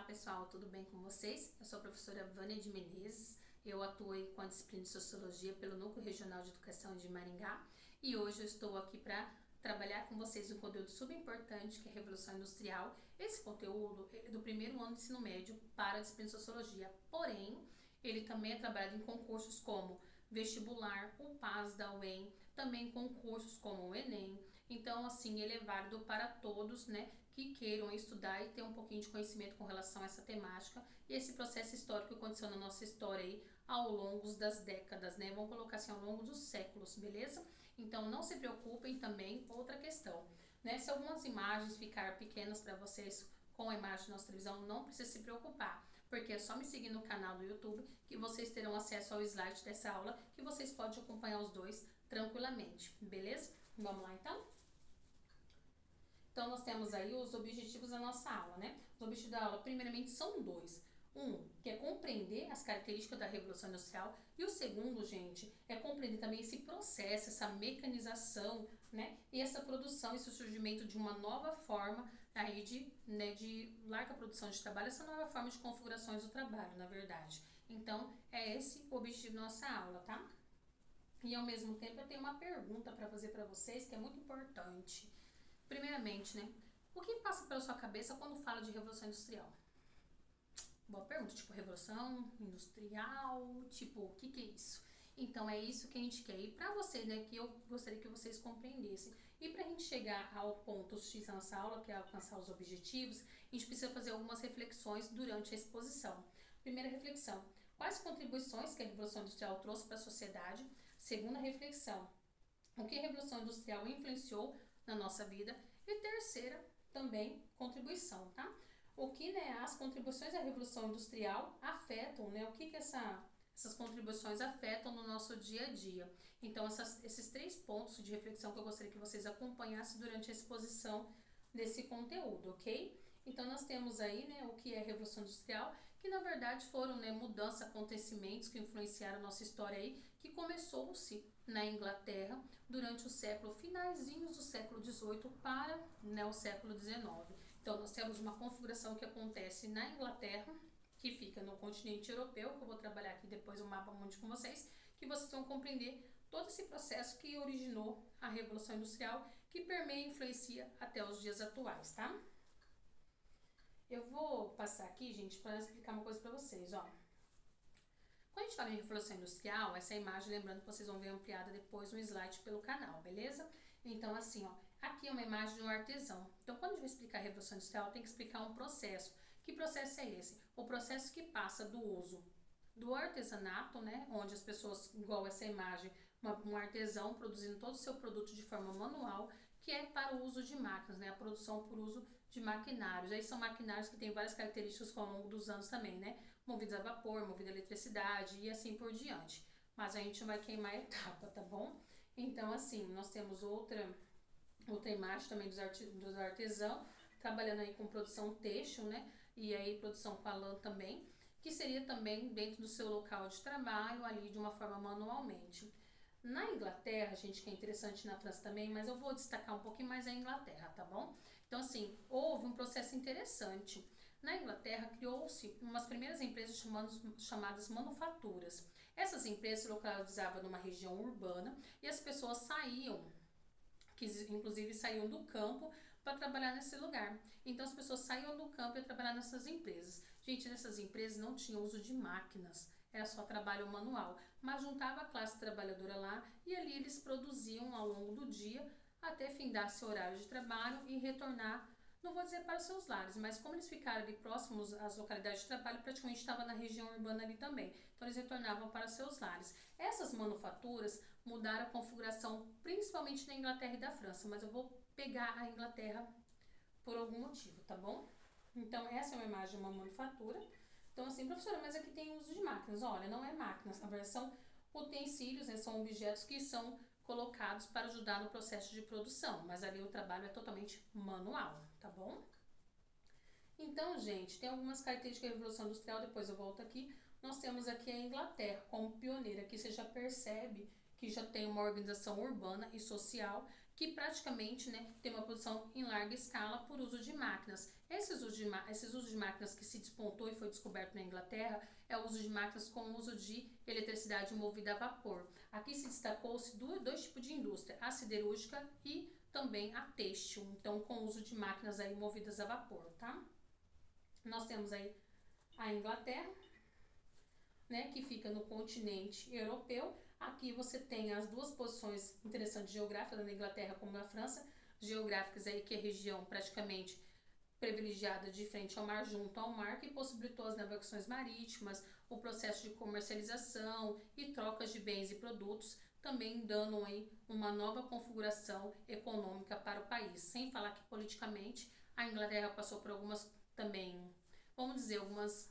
pessoal, tudo bem com vocês? Eu sou a professora Vânia de Menezes, eu atuo com a disciplina de Sociologia pelo Núcleo Regional de Educação de Maringá e hoje eu estou aqui para trabalhar com vocês um conteúdo super importante que é a Revolução Industrial. Esse conteúdo é do primeiro ano de ensino médio para a disciplina de Sociologia, porém ele também é trabalhado em concursos como vestibular, o PAS da UEM, também concursos como o Enem. Então, assim, ele é válido para todos, né, que queiram estudar e ter um pouquinho de conhecimento com relação a essa temática. E esse processo histórico que aconteceu na nossa história aí ao longo das décadas, né? Vamos colocar assim, ao longo dos séculos, beleza? Então, não se preocupem também, outra questão, né? Se algumas imagens ficar pequenas para vocês com a imagem da nossa televisão, não precisa se preocupar, porque é só me seguir no canal do YouTube que vocês terão acesso ao slide dessa aula, que vocês podem acompanhar os dois tranquilamente, beleza? Vamos lá então? Então, nós temos aí os objetivos da nossa aula, né? Os objetivos da aula, primeiramente, são dois. Um, que é compreender as características da Revolução Industrial, e o segundo, gente, é compreender também esse processo, essa mecanização, né? E essa produção, esse surgimento de uma nova forma aí de larga produção de trabalho, essa nova forma de configurações do trabalho, na verdade. Então, é esse o objetivo da nossa aula, tá? E ao mesmo tempo eu tenho uma pergunta para fazer para vocês que é muito importante. Primeiramente, né? O que passa pela sua cabeça quando fala de Revolução Industrial? Boa pergunta, tipo Revolução Industrial, tipo, o que é isso? Então, é isso que a gente quer. E pra você, né, que eu gostaria que vocês compreendessem. E pra gente chegar ao ponto X da nossa aula, que é alcançar os objetivos, a gente precisa fazer algumas reflexões durante a exposição. Primeira reflexão, quais contribuições que a Revolução Industrial trouxe para a sociedade? Segunda reflexão, o que a Revolução Industrial influenciou na nossa vida? E terceira, também, contribuição, tá? O que, né, as contribuições da Revolução Industrial afetam, né, o que essas contribuições afetam no nosso dia a dia. Então, esses três pontos de reflexão que eu gostaria que vocês acompanhassem durante a exposição desse conteúdo, ok? Então, nós temos aí, né, o que é a Revolução Industrial, que na verdade foram, né, mudanças, acontecimentos que influenciaram a nossa história aí, que começou-se na Inglaterra durante o século, finalzinhos do século XVIII para, né, o século XIX. Então, nós temos uma configuração que acontece na Inglaterra, que fica no continente europeu, que eu vou trabalhar aqui depois o mapa mundi com vocês, que vocês vão compreender todo esse processo que originou a Revolução Industrial, que permeia e influencia até os dias atuais, tá? Eu vou passar aqui, gente, para explicar uma coisa para vocês, ó. Quando a gente fala em Revolução Industrial, essa imagem, lembrando que vocês vão ver ampliada depois no slide pelo canal, beleza? Então, assim, ó, aqui é uma imagem de um artesão. Então, quando a gente vai explicar a Revolução Industrial, tem que explicar um processo. Que processo é esse? O processo que passa do uso do artesanato, né, onde as pessoas, igual essa imagem, um artesão produzindo todo o seu produto de forma manual, que é para o uso de máquinas, né, a produção por uso de maquinários. Aí são maquinários que têm várias características ao longo dos anos também, né, movidos a vapor, movidos a eletricidade e assim por diante. Mas a gente não vai queimar a etapa, tá bom? Então, assim, nós temos outra imagem também dos artesãos, trabalhando aí com produção têxtil, né, e aí produção com a lã também, que seria também dentro do seu local de trabalho, ali de uma forma manualmente. Na Inglaterra, gente, que é interessante, na França também, mas eu vou destacar um pouquinho mais a Inglaterra, tá bom? Então, assim, houve um processo interessante. Na Inglaterra, criou-se umas primeiras empresas chamadas manufaturas. Essas empresas se localizavam numa região urbana e as pessoas saíam, que inclusive saíam do campo para trabalhar nesse lugar. Então as pessoas saíam do campo para trabalhar nessas empresas. Gente, nessas empresas não tinha uso de máquinas, era só trabalho manual, mas juntava a classe trabalhadora lá e ali eles produziam ao longo do dia até findar seu horário de trabalho e retornar, não vou dizer para os seus lares, mas como eles ficaram ali próximos às localidades de trabalho, praticamente estava na região urbana ali também. Então eles retornavam para seus lares. Essas manufaturas mudaram a configuração principalmente na Inglaterra e da França, mas eu vou pegar a Inglaterra por algum motivo, tá bom? Então essa é uma imagem de uma manufatura. Então assim, professora, mas aqui tem uso de máquinas. Olha, não é máquinas, na verdade são utensílios, né, são objetos que são colocados para ajudar no processo de produção, mas ali o trabalho é totalmente manual, tá bom? Então, gente, tem algumas características da Revolução Industrial, depois eu volto aqui. Nós temos aqui a Inglaterra como pioneira, aqui você já percebe que já tem uma organização urbana e social que praticamente, né, tem uma produção em larga escala por uso de máquinas. Esses usos de máquinas que se despontou e foi descoberto na Inglaterra é o uso de máquinas com uso de eletricidade movida a vapor. Aqui se destacou-se dois tipos de indústria, a siderúrgica e também a têxtil, então com uso de máquinas aí movidas a vapor, tá? Nós temos aí a Inglaterra, né, que fica no continente europeu. Aqui você tem as duas posições interessantes geográficas, da Inglaterra como da França, geográficas aí que é região praticamente privilegiada de frente ao mar, junto ao mar, que possibilitou as navegações marítimas, o processo de comercialização e trocas de bens e produtos, também dando aí uma nova configuração econômica para o país. Sem falar que politicamente a Inglaterra passou por algumas também, vamos dizer, algumas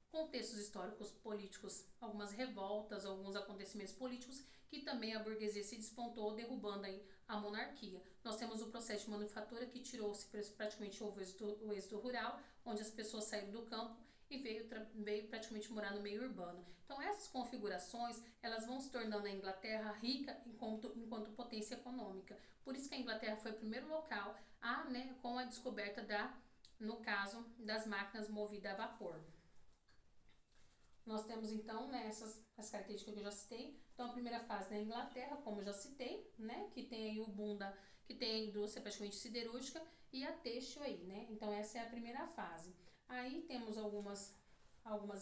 contextos históricos políticos, algumas revoltas, alguns acontecimentos políticos que também a burguesia se despontou, derrubando aí a monarquia. Nós temos o processo de manufatura que tirou-se praticamente o êxodo rural, onde as pessoas saíram do campo e veio praticamente morar no meio urbano. Então essas configurações, elas vão se tornando a Inglaterra rica enquanto potência econômica. Por isso que a Inglaterra foi o primeiro local com a descoberta no caso, das máquinas movidas a vapor. Nós temos então, né, as características que eu já citei. Então a primeira fase da Inglaterra, como eu já citei, né, que tem aí o boom que tem a indústria praticamente siderúrgica e a têxtil aí, né? Então essa é a primeira fase. Aí temos algumas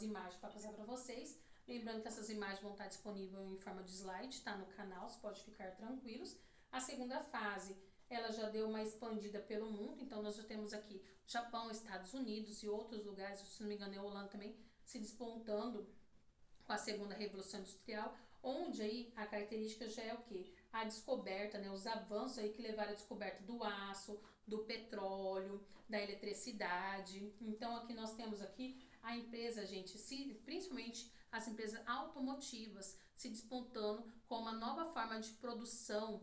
imagens para passar para vocês. Lembrando que essas imagens vão estar disponíveis em forma de slide, tá no canal, você pode ficar tranquilos. A segunda fase, ela já deu uma expandida pelo mundo, então nós já temos aqui Japão, Estados Unidos e outros lugares, se não me engano é a Holanda também, se despontando com a segunda revolução industrial, onde aí a característica já é o quê? A descoberta, né, os avanços aí que levaram à descoberta do aço, do petróleo, da eletricidade. Então aqui nós temos aqui a empresa, gente, principalmente as empresas automotivas se despontando com uma nova forma de produção,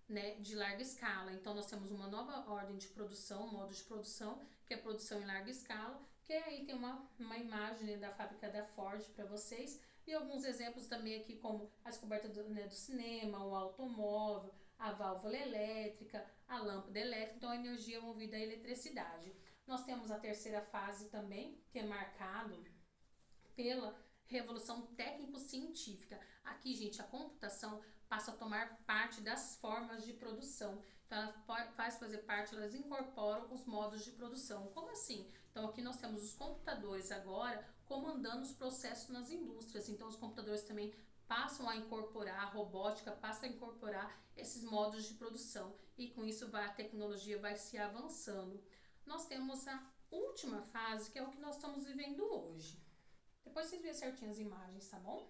né, de larga escala. Então nós temos uma nova ordem de produção, modo de produção, que é produção em larga escala, que aí tem uma imagem, né, da fábrica da Ford para vocês, e alguns exemplos também aqui como a descoberta do cinema, o automóvel, a válvula elétrica, a lâmpada elétrica, então a energia movida à eletricidade. Nós temos a terceira fase também, que é marcado pela revolução técnico-científica. Aqui, gente, a computação passa a tomar parte das formas de produção. Então, ela faz fazer parte, elas incorporam os modos de produção. Como assim? Então, aqui nós temos os computadores agora comandando os processos nas indústrias. Então, os computadores também passam a incorporar, a robótica passa a incorporar esses modos de produção. E com isso a tecnologia vai se avançando. Nós temos a última fase, que é o que nós estamos vivendo hoje. Depois vocês veem certinho as imagens, tá bom?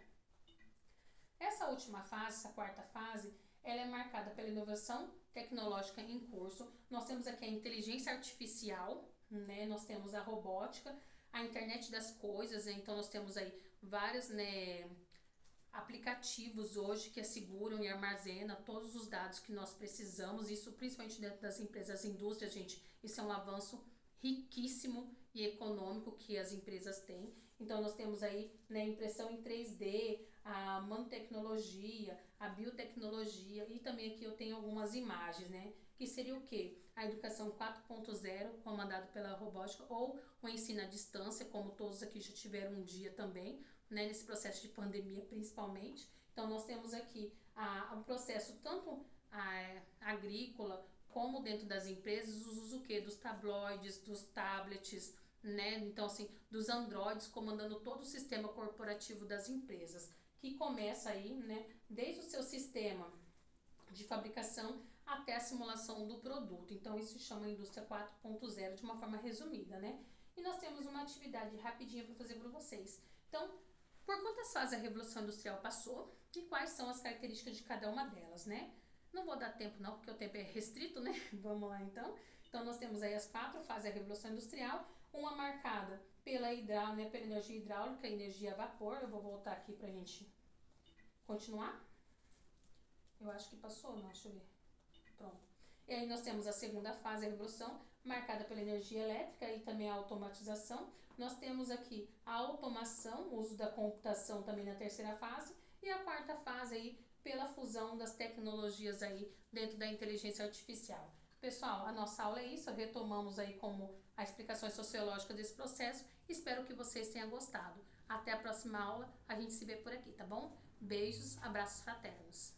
Essa última fase, essa quarta fase, ela é marcada pela inovação tecnológica em curso. Nós temos aqui a inteligência artificial, né? Nós temos a robótica, a internet das coisas, né? Então nós temos aí vários, né, aplicativos hoje que asseguram e armazenam todos os dados que nós precisamos, isso principalmente dentro das empresas, das indústrias, gente, isso é um avanço riquíssimo e econômico que as empresas têm. Então nós temos aí, né, impressão em 3D, a nanotecnologia, a biotecnologia, e também aqui eu tenho algumas imagens, né, que seria o quê? A educação 4.0, comandada pela robótica, ou o ensino à distância, como todos aqui já tiveram um dia também, né, nesse processo de pandemia principalmente. Então nós temos aqui o processo tanto agrícola como dentro das empresas, os usos o quê? Dos tabloides, dos tablets, né? Então assim, dos androides comandando todo o sistema corporativo das empresas, que começa aí, né, desde o seu sistema de fabricação até a simulação do produto. Então isso se chama indústria 4.0 de uma forma resumida, né? E nós temos uma atividade rapidinha para fazer para vocês. Então, por quantas fases a Revolução Industrial passou e quais são as características de cada uma delas, né? Não vou dar tempo não, porque o tempo é restrito, né? Vamos lá então. Então nós temos aí as 4 fases da Revolução Industrial, uma marcada pela né, pela energia hidráulica e energia a vapor. Eu vou voltar aqui pra gente continuar. Eu acho que passou, não, deixa eu ver. Pronto. E aí nós temos a segunda fase da Revolução, marcada pela energia elétrica e também a automatização. Nós temos aqui a automação, o uso da computação também na terceira fase, e a quarta fase aí pela fusão das tecnologias aí dentro da inteligência artificial. Pessoal, a nossa aula é isso, retomamos aí como a explicação sociológica desse processo. Espero que vocês tenham gostado. Até a próxima aula, a gente se vê por aqui, tá bom? Beijos, abraços fraternos.